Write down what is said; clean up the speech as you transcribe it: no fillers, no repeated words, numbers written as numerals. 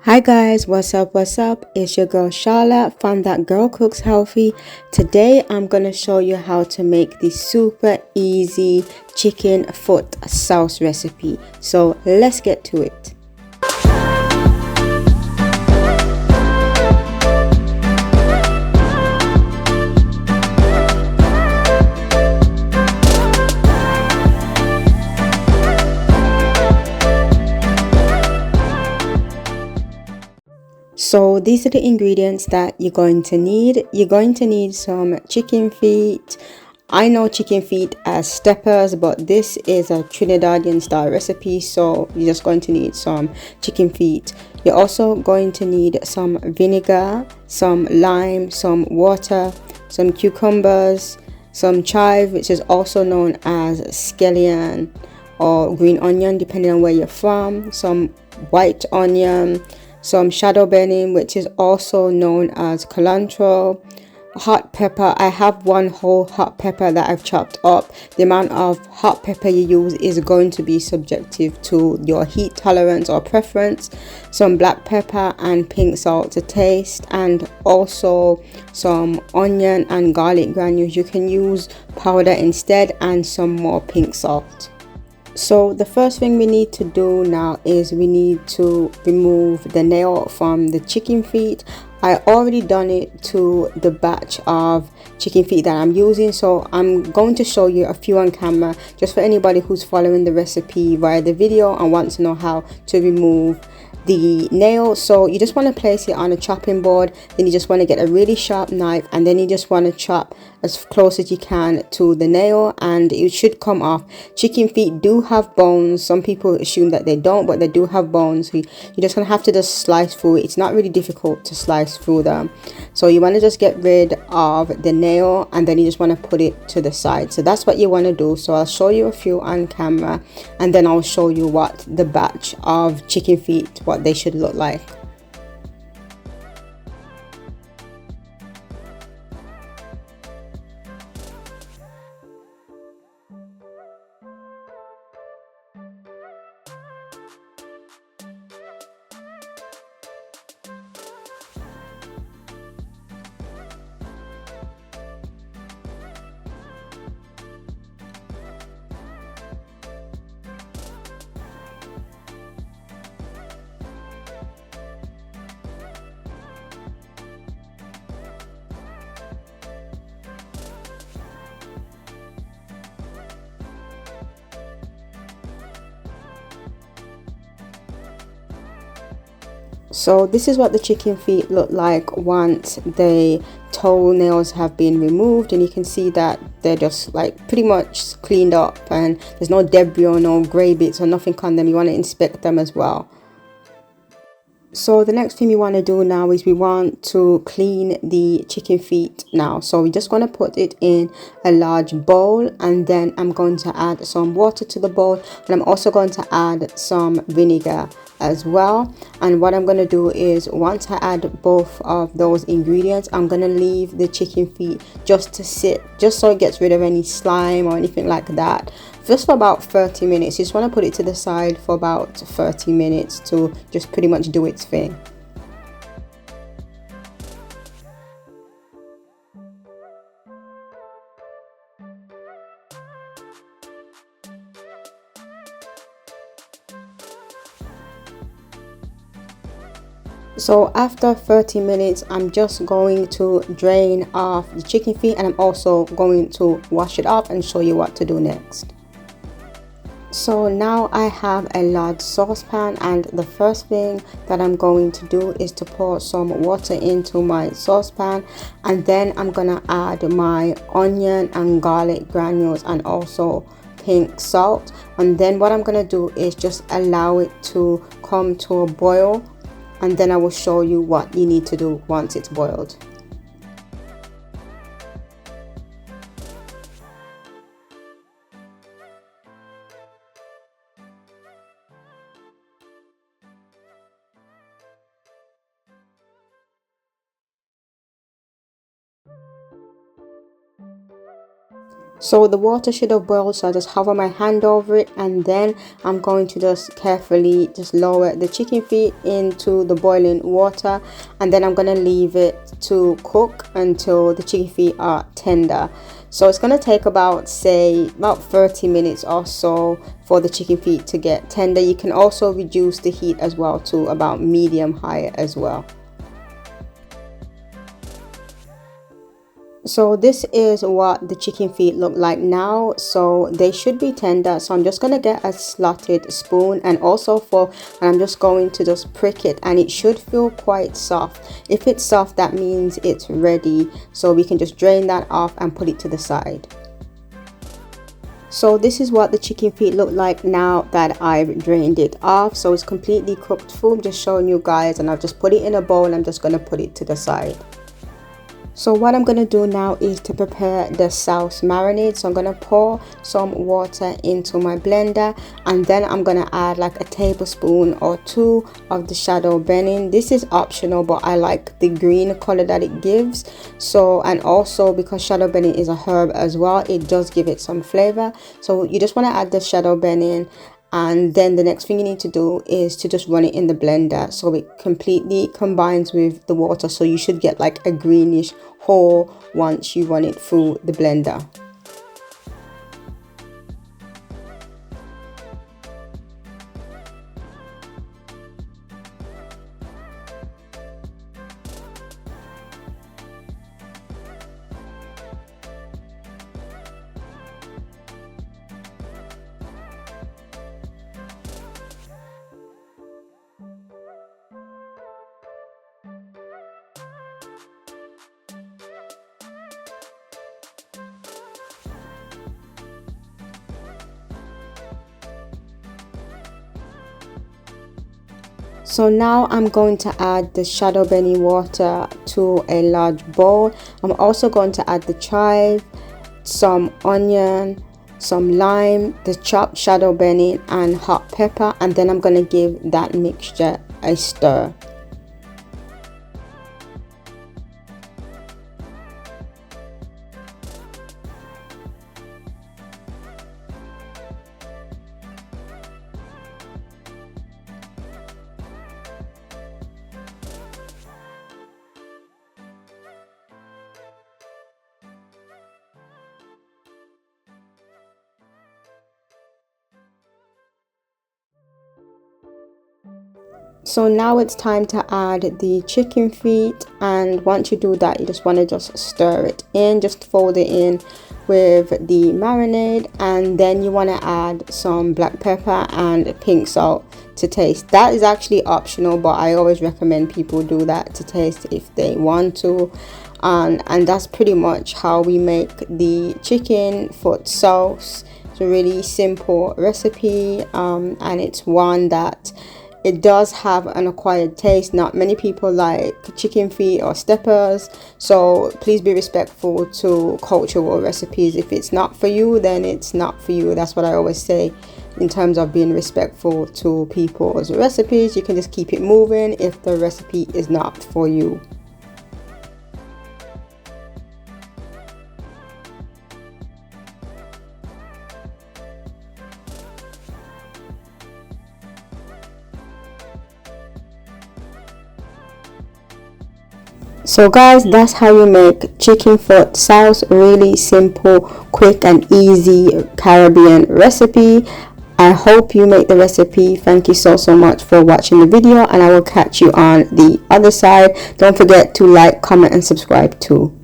Hi guys, what's up? It's your girl Charla from That Girl Cooks Healthy. Today I'm gonna show you how to make the super easy chicken foot sauce recipe. So let's get to it. So these are the ingredients that you're going to need. You're going to need some chicken feet. I know chicken feet as steppers, but this is a Trinidadian style recipe, so you're just going to need some chicken feet. You're also going to need some vinegar, some lime, some water, some cucumbers, some chive, which is also known as scallion or green onion depending on where you're from, some white onion, some shadow beni, which is also known as cilantro, hot pepper. I have one whole hot pepper that I've chopped up. The amount of hot pepper you use is going to be subjective to your heat tolerance or preference. Some black pepper and pink salt to taste, and also some onion and garlic granules. You can use powder instead, and some more pink salt. So the first thing we need to do now is we need to remove the nail from the chicken feet. I already done it to the batch of chicken feet that I'm using, so I'm going to show you a few on camera just for anybody who's following the recipe via the video and wants to know how to remove the nail. So you just want to place it on a chopping board, then you just want to get a really sharp knife, and then you just want to chop as close as you can to the nail, and it should come off. Chicken feet do have bones. Some people assume that they don't, but they do have bones, so you're just gonna have to just slice through it. It's not really difficult to slice through them. So you want to just get rid of the nail, and then you just want to put it to the side. So that's what you want to do. So I'll show you a few on camera, and then I'll show you what the batch of chicken feet, what they should look like. So this is what the chicken feet look like once the toenails have been removed, and you can see that they're just like pretty much cleaned up, and there's no debris or no gray bits or nothing on them. You want to inspect them as well. So the next thing we want to do now is we want to clean the chicken feet now. So we're just going to put it in a large bowl, and then I'm going to add some water to the bowl, and I'm also going to add some vinegar as well. And what I'm going to do is, once I add both of those ingredients, I'm going to leave the chicken feet just to sit, just so it gets rid of any slime or anything like that, just for about 30 minutes. You just want to put it to the side for about 30 minutes to just pretty much do its thing. So after 30 minutes, I'm just going to drain off the chicken feet, and I'm also going to wash it off and show you what to do next. So now I have a large saucepan, and the first thing that I'm going to do is to pour some water into my saucepan, and then I'm gonna add my onion and garlic granules and also pink salt. And then what I'm gonna do is just allow it to come to a boil, and then I will show you what you need to do once it's boiled. So the water should have boiled, so I just hover my hand over it, and then I'm going to just carefully just lower the chicken feet into the boiling water, and then I'm going to leave it to cook until the chicken feet are tender. So it's going to take about 30 minutes or so for the chicken feet to get tender. You can also reduce the heat as well to about medium high as well. So this is what the chicken feet look like now. So they should be tender. So I'm just going to get a slotted spoon and also I'm just going to just prick it, and it should feel quite soft. If it's soft, that means it's ready. So we can just drain that off and put it to the side. So this is what the chicken feet look like now that I've drained it off. So it's completely cooked full. I'm just showing you guys, and I've just put it in a bowl. I'm just going to put it to the side. So what I'm going to do now is to prepare the sauce marinade. So I'm going to pour some water into my blender, and then I'm going to add like a tablespoon or 2 of the shadow beni. This is optional, but I like the green color that it gives. So, and also because shadow beni is a herb as well, it does give it some flavor. So you just want to add the shadow beni, and then the next thing you need to do is to just run it in the blender so it completely combines with the water. So you should get like a greenish whole once you run it through the blender. So now I'm going to add the shadow beni water to a large bowl. I'm also going to add the chive, some onion, some lime, the chopped shadow beni, and hot pepper, and then I'm going to give that mixture a stir. So now it's time to add the chicken feet, and once you do that, you just want to just stir it in, just fold it in with the marinade, and then you want to add some black pepper and pink salt to taste. That is actually optional, but I always recommend people do that to taste if they want to. And that's pretty much how we make the chicken foot sauce. It's a really simple recipe, and it's one that it does have an acquired taste. Not many people like chicken feet or steppers, so please be respectful to cultural recipes. If it's not for you, then it's not for you. That's what I always say in terms of being respectful to people's recipes. You can just keep it moving if the recipe is not for you. So guys, that's how you make chicken foot sauce. Really simple, quick and easy Caribbean recipe. I hope you make the recipe. Thank you so much for watching the video, and I will catch you on the other side. Don't forget to like, comment and subscribe too.